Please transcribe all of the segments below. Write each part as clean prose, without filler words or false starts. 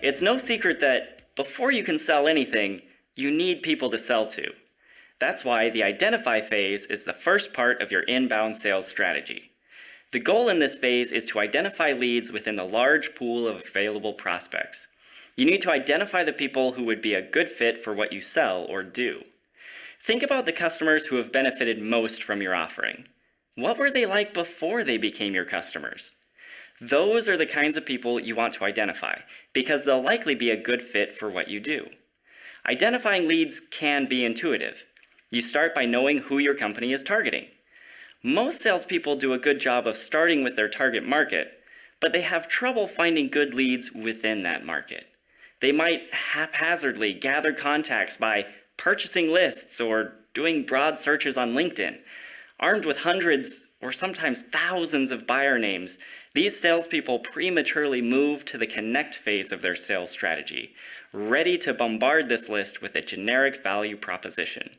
It's no secret that before you can sell anything, you need people to sell to. That's why the identify phase is the first part of your inbound sales strategy. The goal in this phase is to identify leads within the large pool of available prospects. You need to identify the people who would be a good fit for what you sell or do. Think about the customers who have benefited most from your offering. What were they like before they became your customers? Those are the kinds of people you want to identify, because they'll likely be a good fit for what you do. Identifying leads can be intuitive. You start by knowing who your company is targeting. Most salespeople do a good job of starting with their target market, but they have trouble finding good leads within that market. They might haphazardly gather contacts by purchasing lists or doing broad searches on LinkedIn. Armed with hundreds or sometimes thousands of buyer names, these salespeople prematurely move to the connect phase of their sales strategy, ready to bombard this list with a generic value proposition.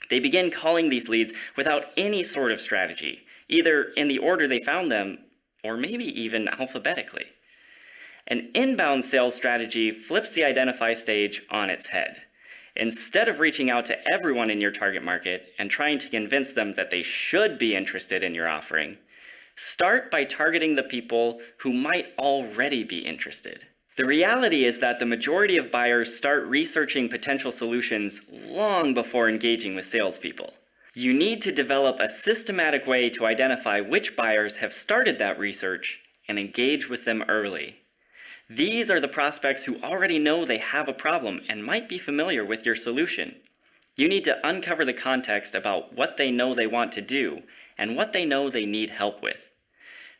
They begin calling these leads without any sort of strategy, either in the order they found them, or maybe even alphabetically. An inbound sales strategy flips the identify stage on its head. Instead of reaching out to everyone in your target market and trying to convince them that they should be interested in your offering, start by targeting the people who might already be interested. The reality is that the majority of buyers start researching potential solutions long before engaging with salespeople. You need to develop a systematic way to identify which buyers have started that research and engage with them early. These are the prospects who already know they have a problem and might be familiar with your solution. You need to uncover the context about what they know they want to do and what they know they need help with.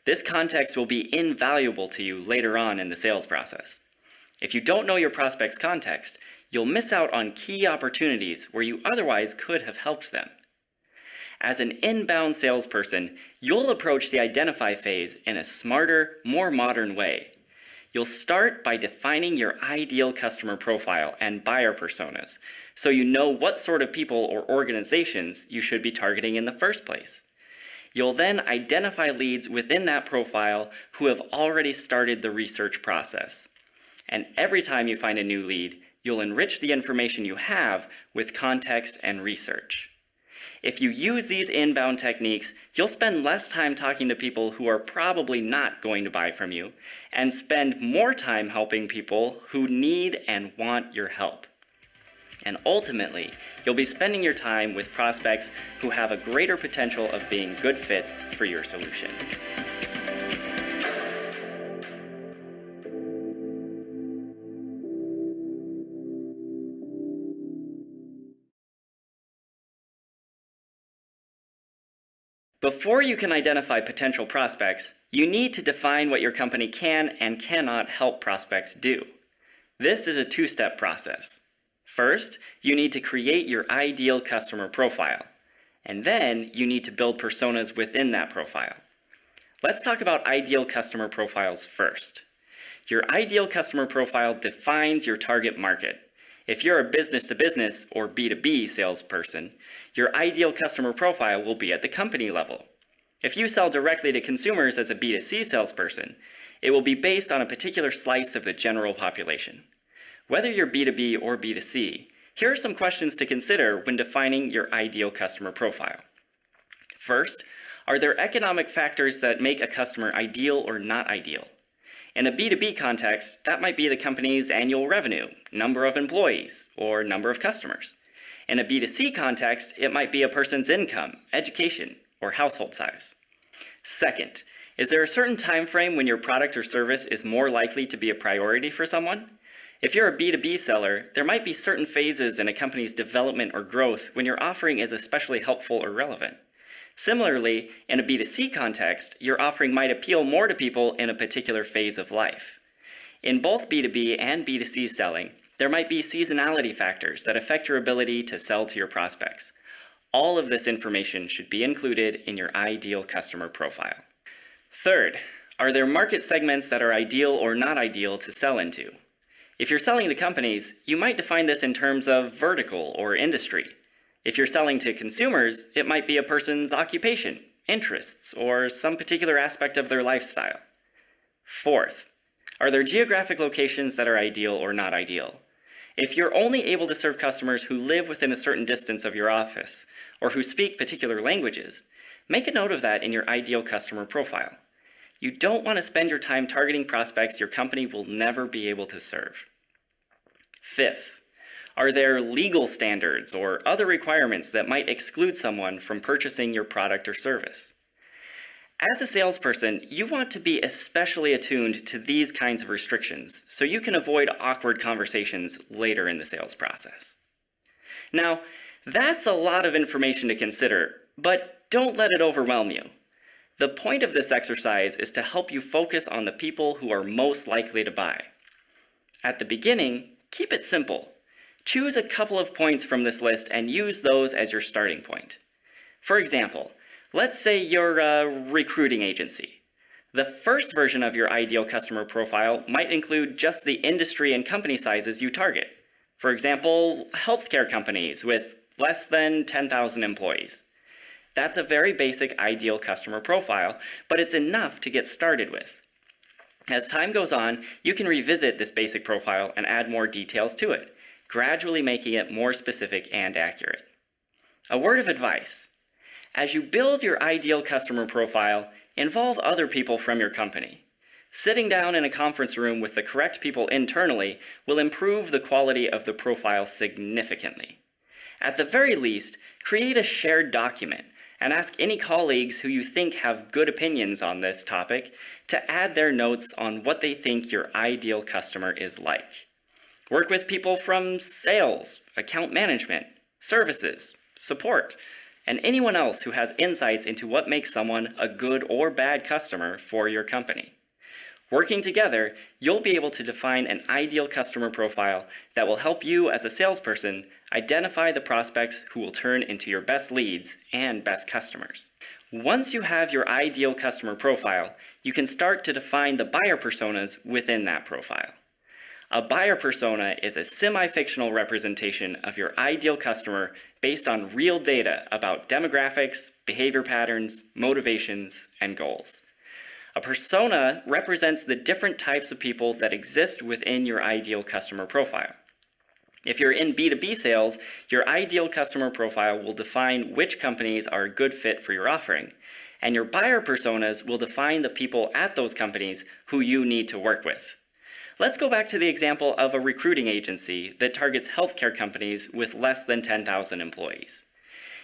This context will be invaluable to you later on in the sales process. If you don't know your prospect's context, you'll miss out on key opportunities where you otherwise could have helped them. As an inbound salesperson, you'll approach the identify phase in a smarter, more modern way. You'll start by defining your ideal customer profile and buyer personas, so you know what sort of people or organizations you should be targeting in the first place. You'll then identify leads within that profile who have already started the research process. And every time you find a new lead, you'll enrich the information you have with context and research. If you use these inbound techniques, you'll spend less time talking to people who are probably not going to buy from you, and spend more time helping people who need and want your help. And ultimately, you'll be spending your time with prospects who have a greater potential of being good fits for your solution. Before you can identify potential prospects, you need to define what your company can and cannot help prospects do. This is a two-step process. First, you need to create your ideal customer profile, and then you need to build personas within that profile. Let's talk about ideal customer profiles first. Your ideal customer profile defines your target market. If you're a business-to-business or B2B salesperson, your ideal customer profile will be at the company level. If you sell directly to consumers as a B2C salesperson, it will be based on a particular slice of the general population. Whether you're B2B or B2C, here are some questions to consider when defining your ideal customer profile. First, are there economic factors that make a customer ideal or not ideal? In a B2B context, that might be the company's annual revenue, number of employees, or number of customers. In a B2C context, it might be a person's income, education, or household size. Second, is there a certain time frame when your product or service is more likely to be a priority for someone? If you're a B2B seller, there might be certain phases in a company's development or growth when your offering is especially helpful or relevant. Similarly, in a B2C context, your offering might appeal more to people in a particular phase of life. In both B2B and B2C selling, there might be seasonality factors that affect your ability to sell to your prospects. All of this information should be included in your ideal customer profile. Third, are there market segments that are ideal or not ideal to sell into? If you're selling to companies, you might define this in terms of vertical or industry. If you're selling to consumers, it might be a person's occupation, interests, or some particular aspect of their lifestyle. Fourth, Are there geographic locations that are ideal or not ideal? If you're only able to serve customers who live within a certain distance of your office, or who speak particular languages, make a note of that in your ideal customer profile. You don't want to spend your time targeting prospects your company will never be able to serve. Fifth, are there legal standards or other requirements that might exclude someone from purchasing your product or service? As a salesperson, you want to be especially attuned to these kinds of restrictions so you can avoid awkward conversations later in the sales process. Now, that's a lot of information to consider, but don't let it overwhelm you. The point of this exercise is to help you focus on the people who are most likely to buy. At the beginning, keep it simple. Choose a couple of points from this list and use those as your starting point. For example, let's say you're a recruiting agency. The first version of your ideal customer profile might include just the industry and company sizes you target. For example, healthcare companies with less than 10,000 employees. That's a very basic ideal customer profile, but it's enough to get started with. As time goes on, you can revisit this basic profile and add more details to it, gradually making it more specific and accurate. A word of advice. As you build your ideal customer profile, involve other people from your company. Sitting down in a conference room with the correct people internally will improve the quality of the profile significantly. At the very least, create a shared document and ask any colleagues who you think have good opinions on this topic to add their notes on what they think your ideal customer is like. Work with people from sales, account management, services, support, and anyone else who has insights into what makes someone a good or bad customer for your company. Working together, you'll be able to define an ideal customer profile that will help you as a salesperson identify the prospects who will turn into your best leads and best customers. Once you have your ideal customer profile, you can start to define the buyer personas within that profile. A buyer persona is a semi-fictional representation of your ideal customer based on real data about demographics, behavior patterns, motivations, and goals. A persona represents the different types of people that exist within your ideal customer profile. If you're in B2B sales, your ideal customer profile will define which companies are a good fit for your offering, and your buyer personas will define the people at those companies who you need to work with. Let's go back to the example of a recruiting agency that targets healthcare companies with less than 10,000 employees.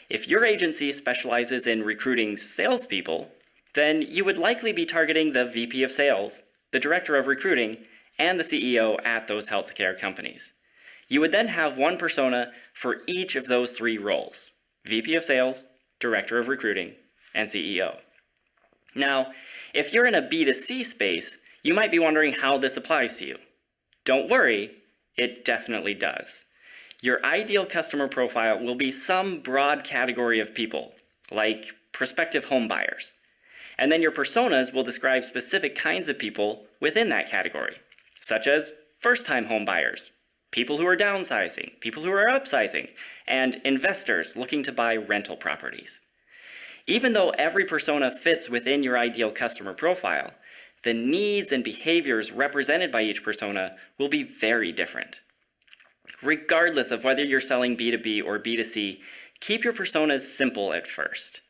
If your agency specializes in recruiting salespeople, then you would likely be targeting the VP of Sales, the Director of Recruiting, and the CEO at those healthcare companies. You would then have one persona for each of those three roles: VP of Sales, Director of Recruiting, and CEO. Now, if you're in a B2C space, you might be wondering how this applies to you. Don't worry, it definitely does. Your ideal customer profile will be some broad category of people, like prospective home buyers. And then your personas will describe specific kinds of people within that category, such as first-time home buyers, people who are downsizing, people who are upsizing, and investors looking to buy rental properties. Even though every persona fits within your ideal customer profile, the needs and behaviors represented by each persona will be very different. Regardless of whether you're selling B2B or B2C, keep your personas simple at first.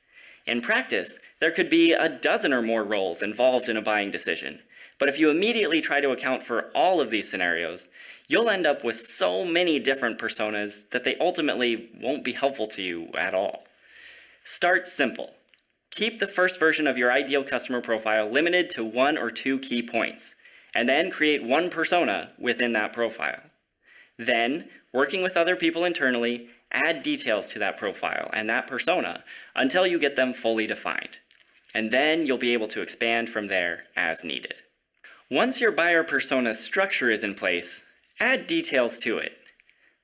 In practice, there could be a dozen or more roles involved in a buying decision, but if you immediately try to account for all of these scenarios, you'll end up with so many different personas that they ultimately won't be helpful to you at all. Start simple. Keep the first version of your ideal customer profile limited to one or two key points, and then create one persona within that profile. Then, working with other people internally, add details to that profile and that persona until you get them fully defined. And then you'll be able to expand from there as needed. Once your buyer persona structure is in place, add details to it.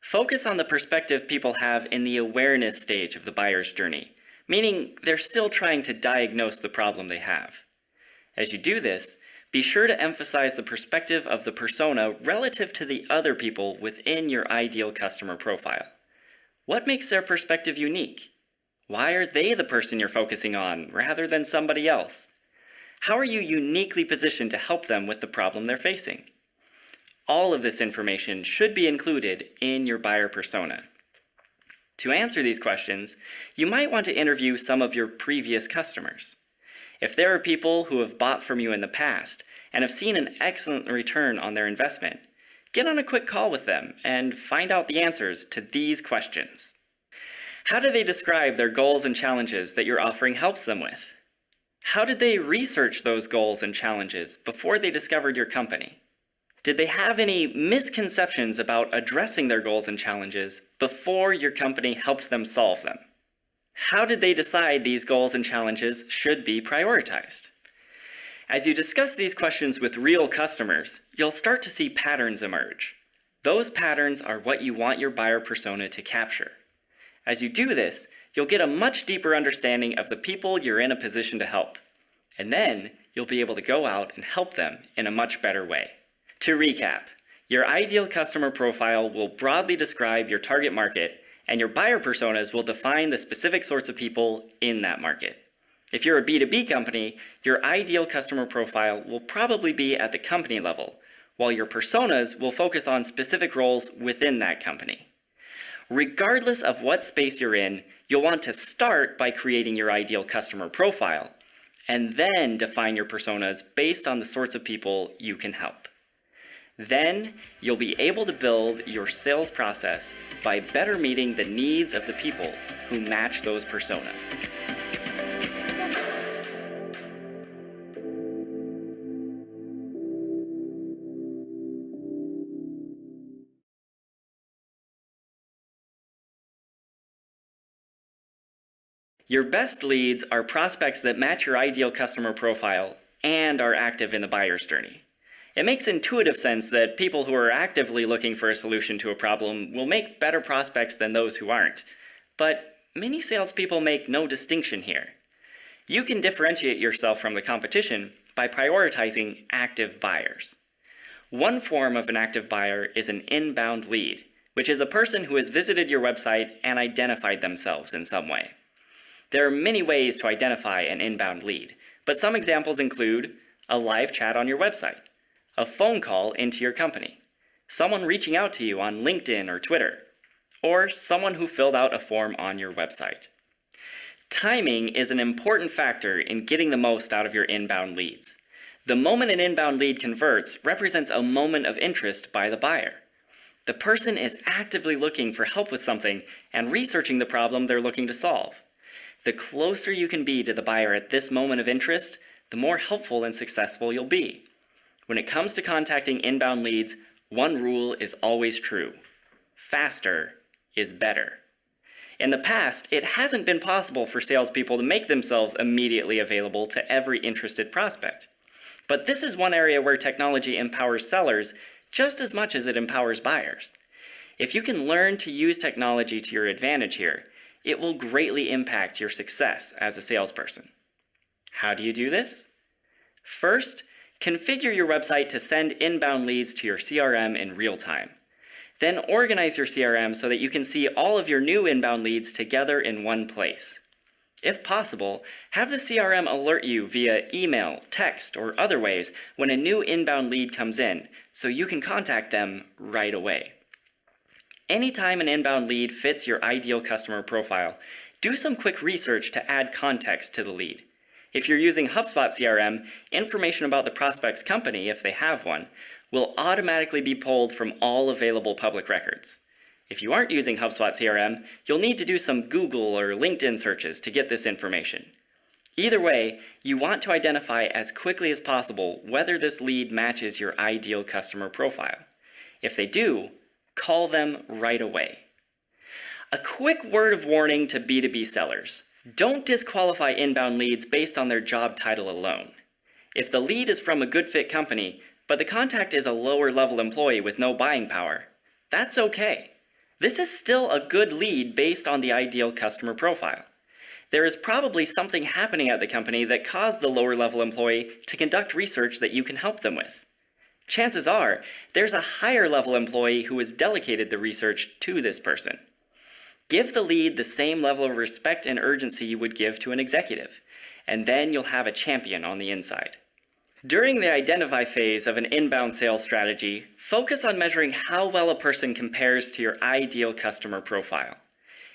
Focus on the perspective people have in the awareness stage of the buyer's journey, meaning they're still trying to diagnose the problem they have. As you do this, be sure to emphasize the perspective of the persona relative to the other people within your ideal customer profile. What makes their perspective unique? Why are they the person you're focusing on rather than somebody else? How are you uniquely positioned to help them with the problem they're facing? All of this information should be included in your buyer persona. To answer these questions, you might want to interview some of your previous customers. If there are people who have bought from you in the past and have seen an excellent return on their investment, get on a quick call with them and find out the answers to these questions. How do they describe their goals and challenges that your offering helps them with? How did they research those goals and challenges before they discovered your company? Did they have any misconceptions about addressing their goals and challenges before your company helped them solve them? How did they decide these goals and challenges should be prioritized? As you discuss these questions with real customers, you'll start to see patterns emerge. Those patterns are what you want your buyer persona to capture. As you do this, you'll get a much deeper understanding of the people you're in a position to help. And then you'll be able to go out and help them in a much better way. To recap, your ideal customer profile will broadly describe your target market, and your buyer personas will define the specific sorts of people in that market. If you're a B2B company, your ideal customer profile will probably be at the company level, while your personas will focus on specific roles within that company. Regardless of what space you're in, you'll want to start by creating your ideal customer profile, and then define your personas based on the sorts of people you can help. Then, you'll be able to build your sales process by better meeting the needs of the people who match those personas. Your best leads are prospects that match your ideal customer profile and are active in the buyer's journey. It makes intuitive sense that people who are actively looking for a solution to a problem will make better prospects than those who aren't. But many salespeople make no distinction here. You can differentiate yourself from the competition by prioritizing active buyers. One form of an active buyer is an inbound lead, which is a person who has visited your website and identified themselves in some way. There are many ways to identify an inbound lead, but some examples include a live chat on your website, a phone call into your company, someone reaching out to you on LinkedIn or Twitter, or someone who filled out a form on your website. Timing is an important factor in getting the most out of your inbound leads. The moment an inbound lead converts represents a moment of interest by the buyer. The person is actively looking for help with something and researching the problem they're looking to solve. The closer you can be to the buyer at this moment of interest, the more helpful and successful you'll be. When it comes to contacting inbound leads, one rule is always true. Faster is better. In the past, it hasn't been possible for salespeople to make themselves immediately available to every interested prospect. But this is one area where technology empowers sellers just as much as it empowers buyers. If you can learn to use technology to your advantage here, it will greatly impact your success as a salesperson. How do you do this? First, configure your website to send inbound leads to your CRM in real time. Then organize your CRM so that you can see all of your new inbound leads together in one place. If possible, have the CRM alert you via email, text, or other ways when a new inbound lead comes in, so you can contact them right away. Anytime an inbound lead fits your ideal customer profile, do some quick research to add context to the lead. If you're using HubSpot CRM, information about the prospect's company, if they have one, will automatically be pulled from all available public records. If you aren't using HubSpot CRM, you'll need to do some Google or LinkedIn searches to get this information. Either way, you want to identify as quickly as possible whether this lead matches your ideal customer profile. If they do, call them right away. A quick word of warning to B2B sellers. Don't disqualify inbound leads based on their job title alone. If the lead is from a good fit company, but the contact is a lower level employee with no buying power, that's okay. This is still a good lead based on the ideal customer profile. There is probably something happening at the company that caused the lower level employee to conduct research that you can help them with. Chances are, there's a higher level employee who has delegated the research to this person. Give the lead the same level of respect and urgency you would give to an executive, and then you'll have a champion on the inside. During the identify phase of an inbound sales strategy, focus on measuring how well a person compares to your ideal customer profile.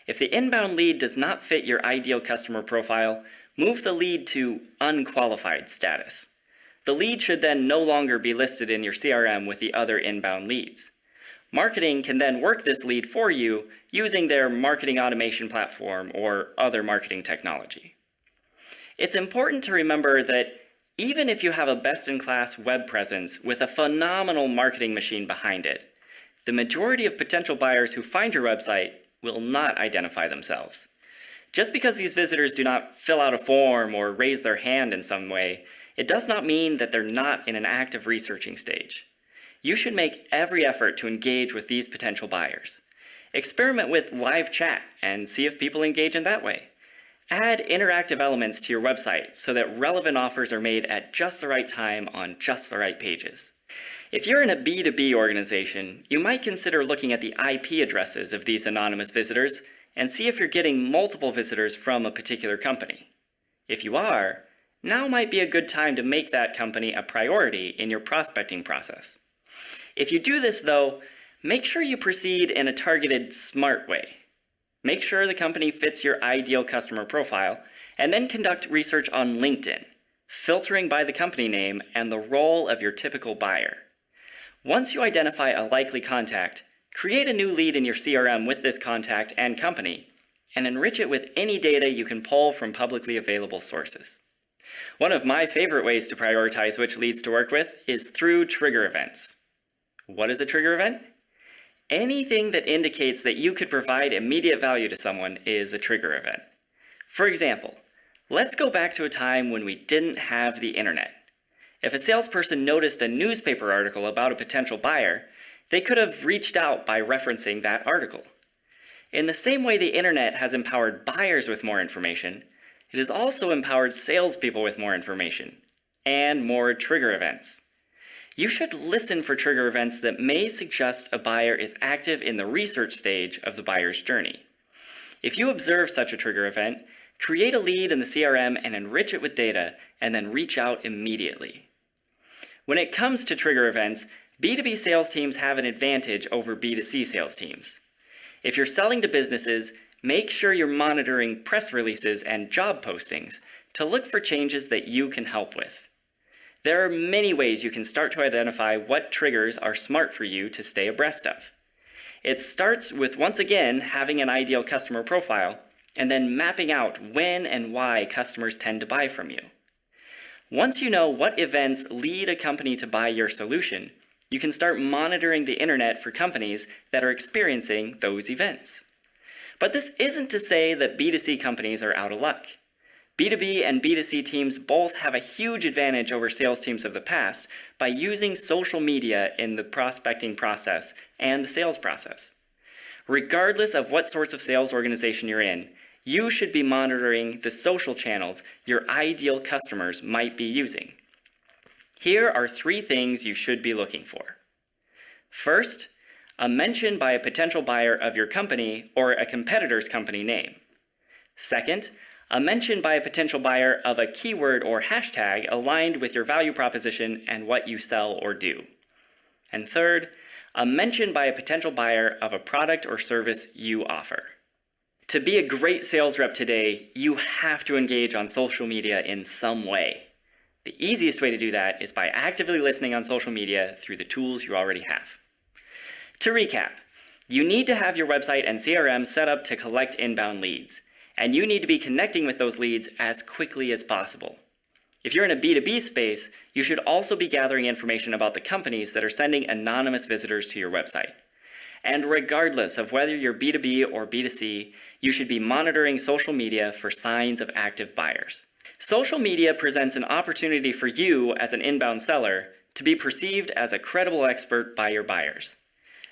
If the inbound lead does not fit your ideal customer profile, move the lead to unqualified status. The lead should then no longer be listed in your CRM with the other inbound leads. Marketing can then work this lead for you using their marketing automation platform or other marketing technology. It's important to remember that even if you have a best-in-class web presence with a phenomenal marketing machine behind it, the majority of potential buyers who find your website will not identify themselves. Just because these visitors do not fill out a form or raise their hand in some way, it does not mean that they're not in an active researching stage. You should make every effort to engage with these potential buyers. Experiment with live chat and see if people engage in that way. Add interactive elements to your website so that relevant offers are made at just the right time on just the right pages. If you're in a B2B organization, you might consider looking at the IP addresses of these anonymous visitors and see if you're getting multiple visitors from a particular company. If you are, now might be a good time to make that company a priority in your prospecting process. If you do this, though, make sure you proceed in a targeted, smart way. Make sure the company fits your ideal customer profile, and then conduct research on LinkedIn, filtering by the company name and the role of your typical buyer. Once you identify a likely contact, create a new lead in your CRM with this contact and company, and enrich it with any data you can pull from publicly available sources. One of my favorite ways to prioritize which leads to work with is through trigger events. What is a trigger event? Anything that indicates that you could provide immediate value to someone is a trigger event. For example, let's go back to a time when we didn't have the internet. If a salesperson noticed a newspaper article about a potential buyer, they could have reached out by referencing that article. In the same way the internet has empowered buyers with more information, it has also empowered salespeople with more information and more trigger events. You should listen for trigger events that may suggest a buyer is active in the research stage of the buyer's journey. If you observe such a trigger event, create a lead in the CRM and enrich it with data, and then reach out immediately. When it comes to trigger events, B2B sales teams have an advantage over B2C sales teams. If you're selling to businesses, make sure you're monitoring press releases and job postings to look for changes that you can help with. There are many ways you can start to identify what triggers are smart for you to stay abreast of. It starts with, once again, having an ideal customer profile, and then mapping out when and why customers tend to buy from you. Once you know what events lead a company to buy your solution, you can start monitoring the internet for companies that are experiencing those events. But this isn't to say that B2C companies are out of luck. B2B and B2C teams both have a huge advantage over sales teams of the past by using social media in the prospecting process and the sales process. Regardless of what sorts of sales organization you're in, you should be monitoring the social channels your ideal customers might be using. Here are 3 things you should be looking for. First, a mention by a potential buyer of your company or a competitor's company name. Second, a mention by a potential buyer of a keyword or hashtag aligned with your value proposition and what you sell or do. And third, a mention by a potential buyer of a product or service you offer. To be a great sales rep today, you have to engage on social media in some way. The easiest way to do that is by actively listening on social media through the tools you already have. To recap, you need to have your website and CRM set up to collect inbound leads, and you need to be connecting with those leads as quickly as possible. If you're in a B2B space, you should also be gathering information about the companies that are sending anonymous visitors to your website. And regardless of whether you're B2B or B2C, you should be monitoring social media for signs of active buyers. Social media presents an opportunity for you as an inbound seller to be perceived as a credible expert by your buyers.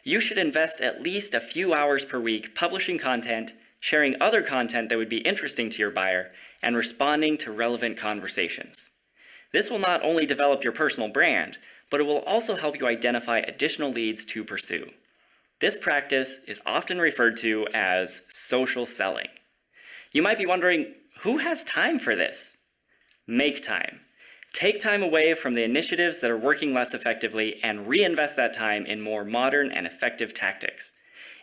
You should invest at least a few hours per week publishing content, sharing other content that would be interesting to your buyer, and responding to relevant conversations. This will not only develop your personal brand, but it will also help you identify additional leads to pursue. This practice is often referred to as social selling. You might be wondering, who has time for this? Make time. Take time away from the initiatives that are working less effectively and reinvest that time in more modern and effective tactics.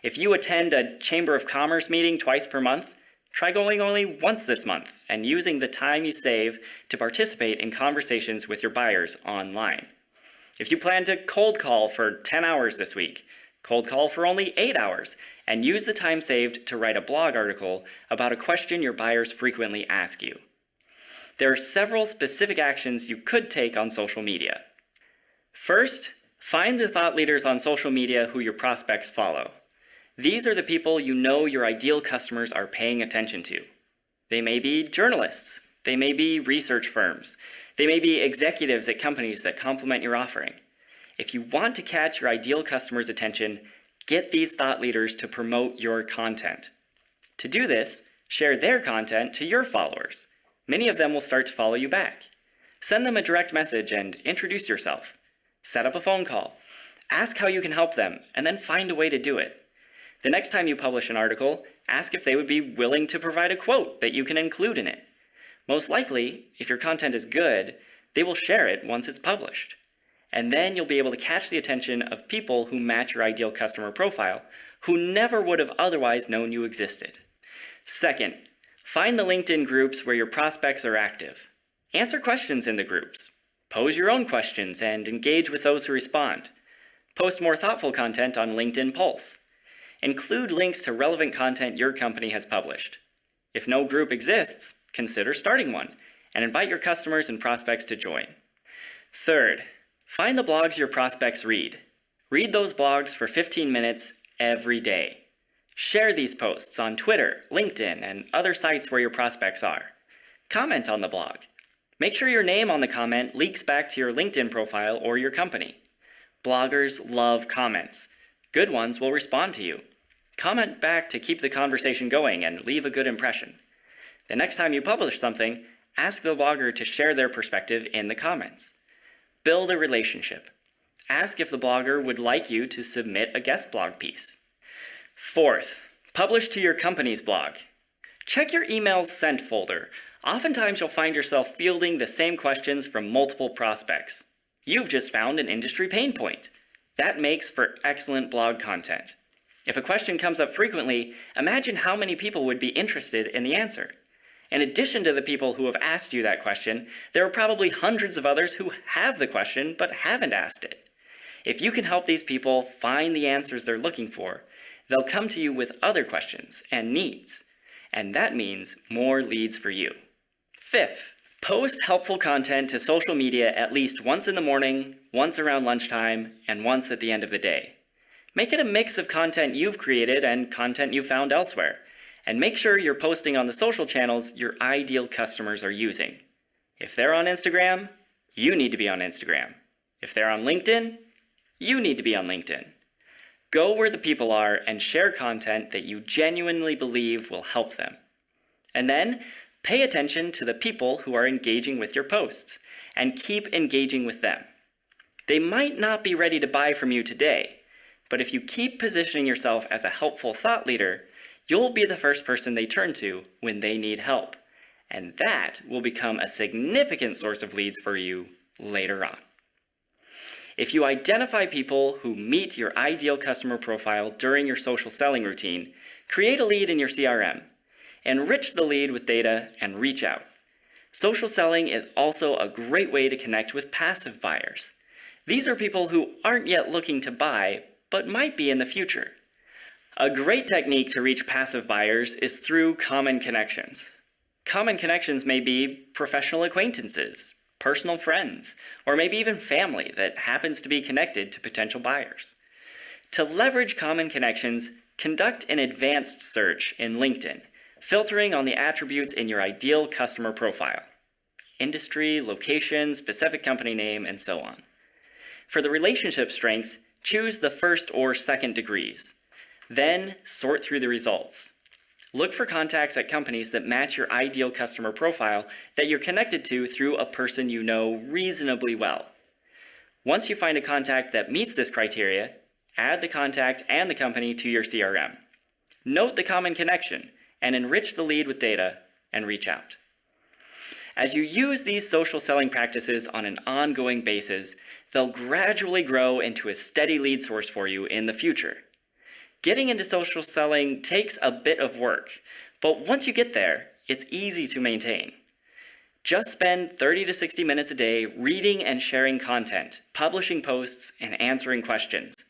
If you attend a Chamber of Commerce meeting twice per month, try going only once this month and using the time you save to participate in conversations with your buyers online. If you plan to cold call for 10 hours this week, cold call for only 8 hours and use the time saved to write a blog article about a question your buyers frequently ask you. There are several specific actions you could take on social media. First, find the thought leaders on social media who your prospects follow. These are the people you know your ideal customers are paying attention to. They may be journalists, they may be research firms, they may be executives at companies that complement your offering. If you want to catch your ideal customer's attention, get these thought leaders to promote your content. To do this, share their content to your followers. Many of them will start to follow you back. Send them a direct message and introduce yourself. Set up a phone call. Ask how you can help them, and then find a way to do it. The next time you publish an article, ask if they would be willing to provide a quote that you can include in it. Most likely, if your content is good, they will share it once it's published. And then you'll be able to catch the attention of people who match your ideal customer profile, who never would have otherwise known you existed. Second, find the LinkedIn groups where your prospects are active. Answer questions in the groups. Pose your own questions and engage with those who respond. Post more thoughtful content on LinkedIn Pulse. Include links to relevant content your company has published. If no group exists, consider starting one and invite your customers and prospects to join. Third, find the blogs your prospects read. Read those blogs for 15 minutes every day. Share these posts on Twitter, LinkedIn, and other sites where your prospects are. Comment on the blog. Make sure your name on the comment leaks back to your LinkedIn profile or your company. Bloggers love comments. Good ones will respond to you. Comment back to keep the conversation going and leave a good impression. The next time you publish something, ask the blogger to share their perspective in the comments. Build a relationship. Ask if the blogger would like you to submit a guest blog piece. Fourth, publish to your company's blog. Check your emails sent folder. Oftentimes you'll find yourself fielding the same questions from multiple prospects. You've just found an industry pain point. That makes for excellent blog content. If a question comes up frequently, imagine how many people would be interested in the answer. In addition to the people who have asked you that question, there are probably hundreds of others who have the question but haven't asked it. If you can help these people find the answers they're looking for, they'll come to you with other questions and needs, and that means more leads for you. Fifth, post helpful content to social media at least once in the morning, once around lunchtime, and once at the end of the day. Make it a mix of content you've created and content you found elsewhere, and make sure you're posting on the social channels your ideal customers are using. If they're on Instagram, you need to be on Instagram. If they're on LinkedIn, you need to be on LinkedIn. Go where the people are and share content that you genuinely believe will help them. And then, pay attention to the people who are engaging with your posts, and keep engaging with them. They might not be ready to buy from you today, but if you keep positioning yourself as a helpful thought leader, you'll be the first person they turn to when they need help, and that will become a significant source of leads for you later on. If you identify people who meet your ideal customer profile during your social selling routine, create a lead in your CRM. Enrich the lead with data and reach out. Social selling is also a great way to connect with passive buyers. These are people who aren't yet looking to buy, but might be in the future. A great technique to reach passive buyers is through common connections. Common connections may be professional acquaintances, personal friends, or maybe even family that happens to be connected to potential buyers. To leverage common connections, conduct an advanced search in LinkedIn, filtering on the attributes in your ideal customer profile: industry, location, specific company name, and so on. For the relationship strength, choose the first or second degrees. Then sort through the results. Look for contacts at companies that match your ideal customer profile that you're connected to through a person you know reasonably well. Once you find a contact that meets this criteria, add the contact and the company to your CRM. Note the common connection and enrich the lead with data and reach out. As you use these social selling practices on an ongoing basis, they'll gradually grow into a steady lead source for you in the future. Getting into social selling takes a bit of work, but once you get there, it's easy to maintain. Just spend 30 to 60 minutes a day reading and sharing content, publishing posts, and answering questions.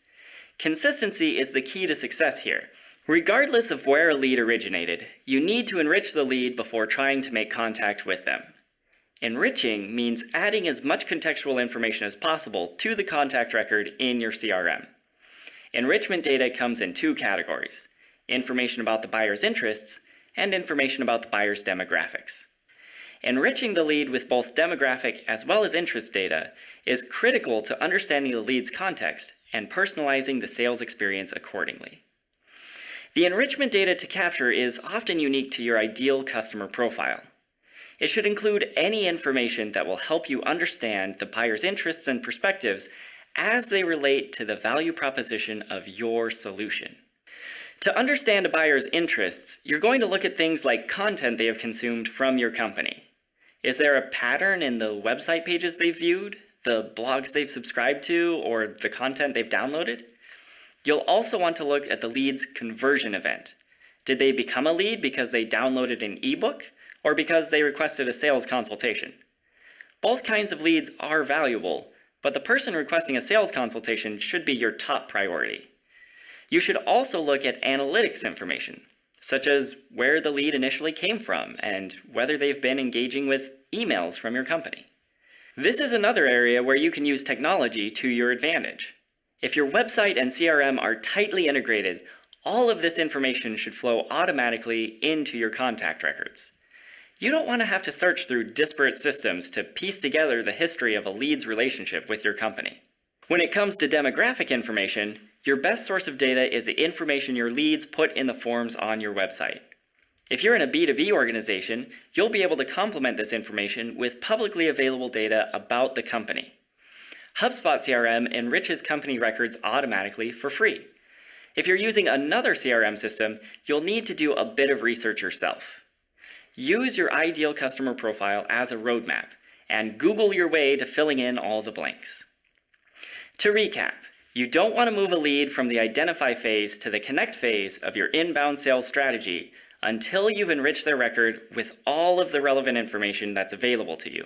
Consistency is the key to success here. Regardless of where a lead originated, you need to enrich the lead before trying to make contact with them. Enriching means adding as much contextual information as possible to the contact record in your CRM. Enrichment data comes in two categories: information about the buyer's interests and information about the buyer's demographics. Enriching the lead with both demographic as well as interest data is critical to understanding the lead's context and personalizing the sales experience accordingly. The enrichment data to capture is often unique to your ideal customer profile. It should include any information that will help you understand the buyer's interests and perspectives as they relate to the value proposition of your solution. To understand a buyer's interests, you're going to look at things like content they have consumed from your company. Is there a pattern in the website pages they've viewed, the blogs they've subscribed to, or the content they've downloaded? You'll also want to look at the lead's conversion event. Did they become a lead because they downloaded an ebook, or because they requested a sales consultation? Both kinds of leads are valuable, but the person requesting a sales consultation should be your top priority. You should also look at analytics information, such as where the lead initially came from and whether they've been engaging with emails from your company. This is another area where you can use technology to your advantage. If your website and CRM are tightly integrated, all of this information should flow automatically into your contact records. You don't want to have to search through disparate systems to piece together the history of a lead's relationship with your company. When it comes to demographic information, your best source of data is the information your leads put in the forms on your website. If you're in a B2B organization, you'll be able to complement this information with publicly available data about the company. HubSpot CRM enriches company records automatically for free. If you're using another CRM system, you'll need to do a bit of research yourself. Use your ideal customer profile as a roadmap and Google your way to filling in all the blanks. To recap, you don't want to move a lead from the identify phase to the connect phase of your inbound sales strategy until you've enriched their record with all of the relevant information that's available to you.